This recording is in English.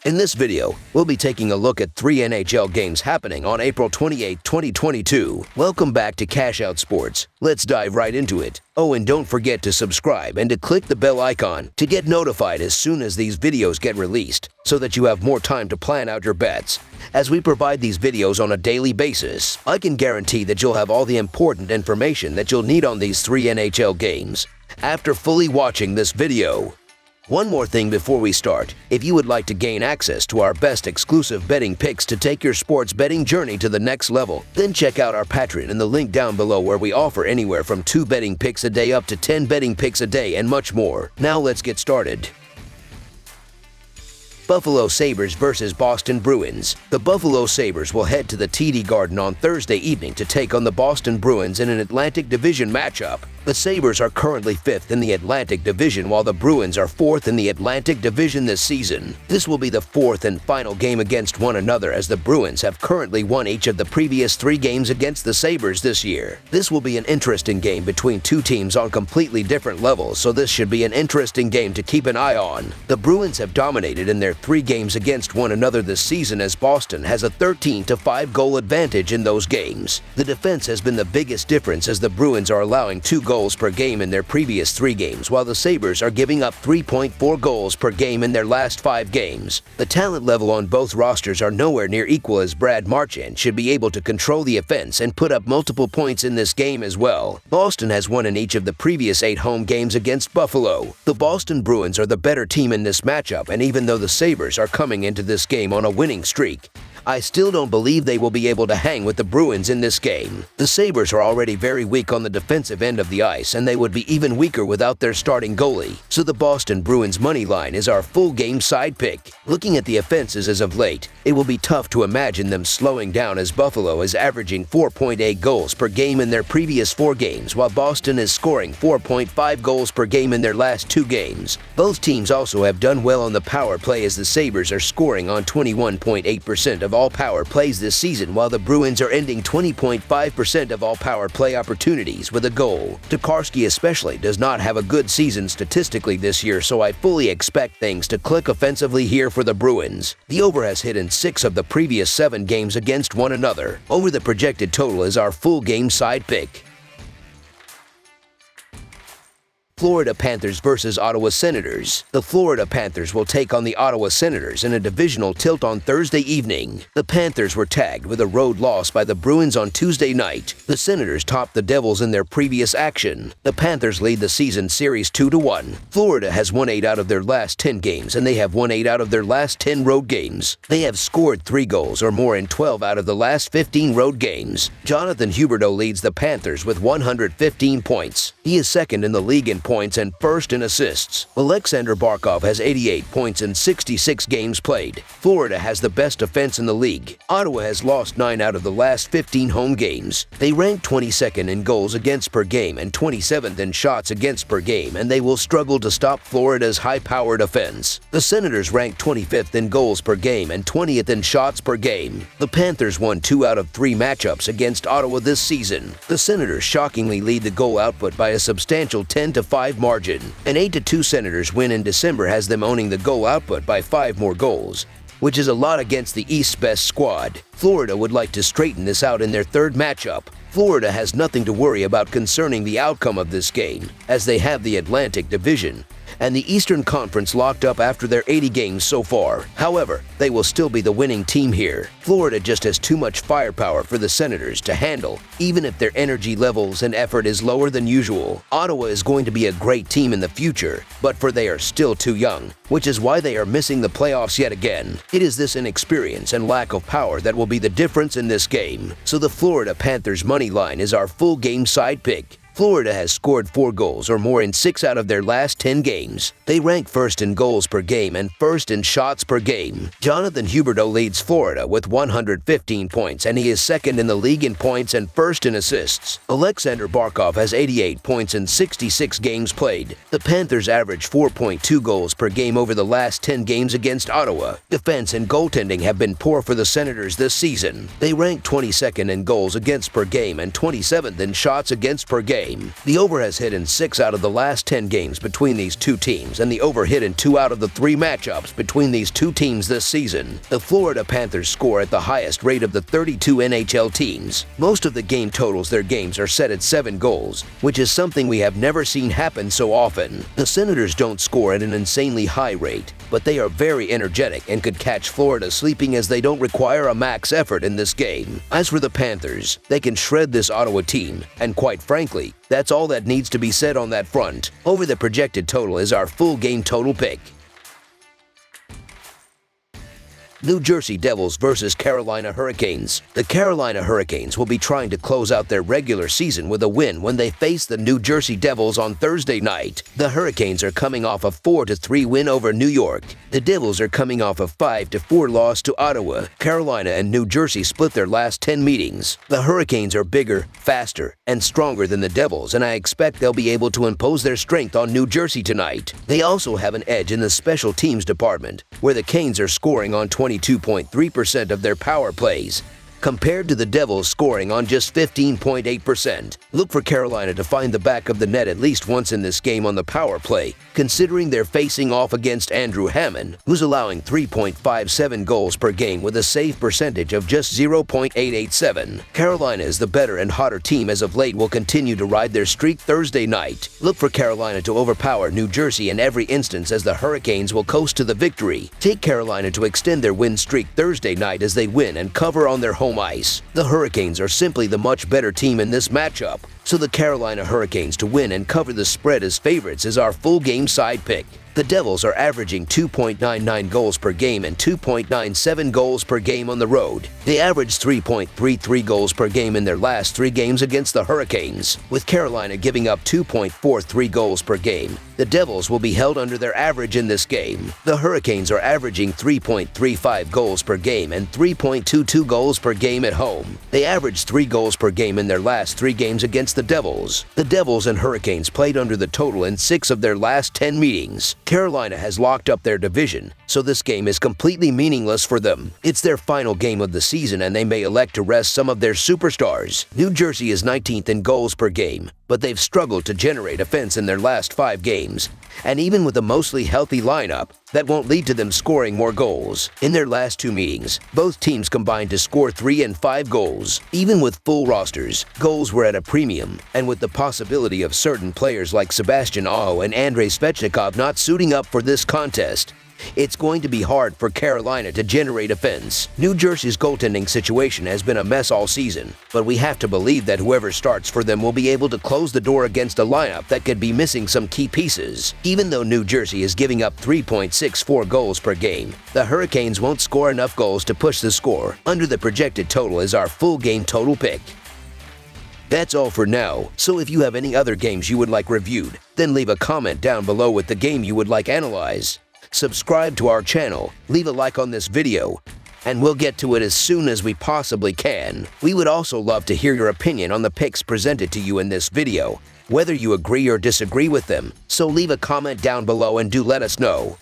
In this video, we'll be taking a look at 3 NHL games happening on April 28, 2022. Welcome back to Cash Out Sports. Let's dive right into it. Oh, and don't forget to subscribe and to click the bell icon to get notified as soon as these videos get released, so that you have more time to plan out your bets. As we provide these videos on a daily basis, I can guarantee that you'll have all the important information that you'll need on these 3 NHL games after fully watching this video. One more thing before we start. If you would like to gain access to our best exclusive betting picks to take your sports betting journey to the next level, then check out our Patreon in the link down below, where we offer anywhere from 2 betting picks a day up to 10 betting picks a day and much more. Now let's get started. Buffalo Sabres versus Boston Bruins. The Buffalo Sabres will head to the TD Garden on Thursday evening to take on the Boston Bruins in an Atlantic Division matchup. The Sabres are currently 5th in the Atlantic Division, while the Bruins are 4th in the Atlantic Division this season. This will be the 4th and final game against one another, as the Bruins have currently won each of the previous 3 games against the Sabres this year. This will be an interesting game between 2 teams on completely different levels, so this should be an interesting game to keep an eye on. The Bruins have dominated in their 3 games against one another this season, as Boston has a 13-5 goal advantage in those games. The defense has been the biggest difference, as the Bruins are allowing 2 goals per game in their previous 3 games, while the Sabres are giving up 3.4 goals per game in their last 5 games. The talent level on both rosters are nowhere near equal, as Brad Marchand should be able to control the offense and put up multiple points in this game as well. Boston has won in each of the previous 8 home games against Buffalo. The Boston Bruins are the better team in this matchup, and even though the Sabres are coming into this game on a winning streak, I still don't believe they will be able to hang with the Bruins in this game. The Sabres are already very weak on the defensive end of the ice, and they would be even weaker without their starting goalie. So the Boston Bruins money line is our full game side pick. Looking at the offenses as of late, it will be tough to imagine them slowing down, as Buffalo is averaging 4.8 goals per game in their previous 4 games, while Boston is scoring 4.5 goals per game in their last 2 games. Both teams also have done well on the power play, as the Sabres are scoring on 21.8% of all power plays this season, while the Bruins are ending 20.5% of all power play opportunities with a goal. Tokarski especially does not have a good season statistically this year, so I fully expect things to click offensively here for the Bruins. The over has hit in 6 of the previous 7 games against one another. Over the projected total is our full game side pick. Florida Panthers versus Ottawa Senators. The Florida Panthers will take on the Ottawa Senators in a divisional tilt on Thursday evening. The Panthers were tagged with a road loss by the Bruins on Tuesday night. The Senators topped the Devils in their previous action. The Panthers lead the season series 2-1. Florida has won 8 out of their last 10 games, and they have won 8 out of their last 10 road games. They have scored 3 goals or more in 12 out of the last 15 road games. Jonathan Huberdeau leads the Panthers with 115 points. He is second in the league in points and first in assists. Alexander Barkov has 88 points in 66 games played. Florida has the best defense in the league. Ottawa has lost 9 out of the last 15 home games. They rank 22nd in goals against per game and 27th in shots against per game, and they will struggle to stop Florida's high-powered offense. The Senators rank 25th in goals per game and 20th in shots per game. The Panthers won 2 out of 3 matchups against Ottawa this season. The Senators shockingly lead the goal output by a substantial 10-5 margin. An 8-2 Senators win in December has them owning the goal output by 5 more goals, which is a lot against the East's best squad. Florida would like to straighten this out in their 3rd matchup. Florida has nothing to worry about concerning the outcome of this game, as they have the Atlantic Division and the Eastern Conference locked up after their 80 games so far. However, they will still be the winning team here. Florida just has too much firepower for the Senators to handle, even if their energy levels and effort is lower than usual. Ottawa is going to be a great team in the future, but they are still too young, which is why they are missing the playoffs yet again. It is this inexperience and lack of power that will be the difference in this game. So the Florida Panthers money line is our full game side pick. Florida has scored 4 goals or more in 6 out of their last 10 games. They rank first in goals per game and first in shots per game. Jonathan Huberdeau leads Florida with 115 points, and he is second in the league in points and first in assists. Alexander Barkov has 88 points in 66 games played. The Panthers average 4.2 goals per game over the last 10 games against Ottawa. Defense and goaltending have been poor for the Senators this season. They rank 22nd in goals against per game and 27th in shots against per game. game. The over has hit in 6 out of the last 10 games between these two teams, and the over hit in 2 out of the 3 matchups between these two teams this season. The Florida Panthers score at the highest rate of the 32 NHL teams. Most of the game totals their games are set at 7 goals, which is something we have never seen happen so often. The Senators don't score at an insanely high rate, but they are very energetic and could catch Florida sleeping as they don't require a max effort in this game. As for the Panthers, they can shred this Ottawa team, and quite frankly, that's all that needs to be said on that front. Over the projected total is our full game total pick. New Jersey Devils versus Carolina Hurricanes. The Carolina Hurricanes will be trying to close out their regular season with a win when they face the New Jersey Devils on Thursday night. The Hurricanes are coming off a 4-3 win over New York. The Devils are coming off a 5-4 loss to Ottawa. Carolina and New Jersey split their last 10 meetings. The Hurricanes are bigger, faster, and stronger than the Devils, and I expect they'll be able to impose their strength on New Jersey tonight. They also have an edge in the special teams department, where the Canes are scoring on 22.3% of their power plays, compared to the Devils scoring on just 15.8%. Look for Carolina to find the back of the net at least once in this game on the power play, considering they're facing off against Andrew Hammond, who's allowing 3.57 goals per game with a save percentage of just 0.887. Carolina is the better and hotter team as of late will continue to ride their streak Thursday night. Look for Carolina to overpower New Jersey in every instance as the Hurricanes will coast to the victory. Take Carolina to extend their win streak Thursday night as they win and cover on their home ice. The Hurricanes are simply the much better team in this matchup, so the Carolina Hurricanes to win and cover the spread as favorites is our full game side pick. The Devils are averaging 2.99 goals per game and 2.97 goals per game on the road. They averaged 3.33 goals per game in their last 3 games against the Hurricanes, with Carolina giving up 2.43 goals per game. The Devils will be held under their average in this game. The Hurricanes are averaging 3.35 goals per game and 3.22 goals per game at home. They averaged 3 goals per game in their last 3 games against the Devils. The Devils and Hurricanes played under the total in 6 of their last 10 meetings. Carolina has locked up their division, so this game is completely meaningless for them. It's their final game of the season and they may elect to rest some of their superstars. New Jersey is 19th in goals per game, but they've struggled to generate offense in their last 5 games. And even with a mostly healthy lineup, that won't lead to them scoring more goals. In their last 2 meetings, both teams combined to score 3 and 5 goals. Even with full rosters, goals were at a premium, and with the possibility of certain players like Sebastian Aho and Andrei Svechnikov not suiting up for this contest, it's going to be hard for Carolina to generate offense. New Jersey's goaltending situation has been a mess all season, but we have to believe that whoever starts for them will be able to close the door against a lineup that could be missing some key pieces. Even though New Jersey is giving up 3.64 goals per game, the Hurricanes won't score enough goals to push the score. Under the projected total is our full game total pick. That's all for now, so if you have any other games you would like reviewed, then leave a comment down below with the game you would like analyzed. Subscribe to our channel, leave a like on this video, and we'll get to it as soon as we possibly can. We would also love to hear your opinion on the picks presented to you in this video, whether you agree or disagree with them, so leave a comment down below and do let us know.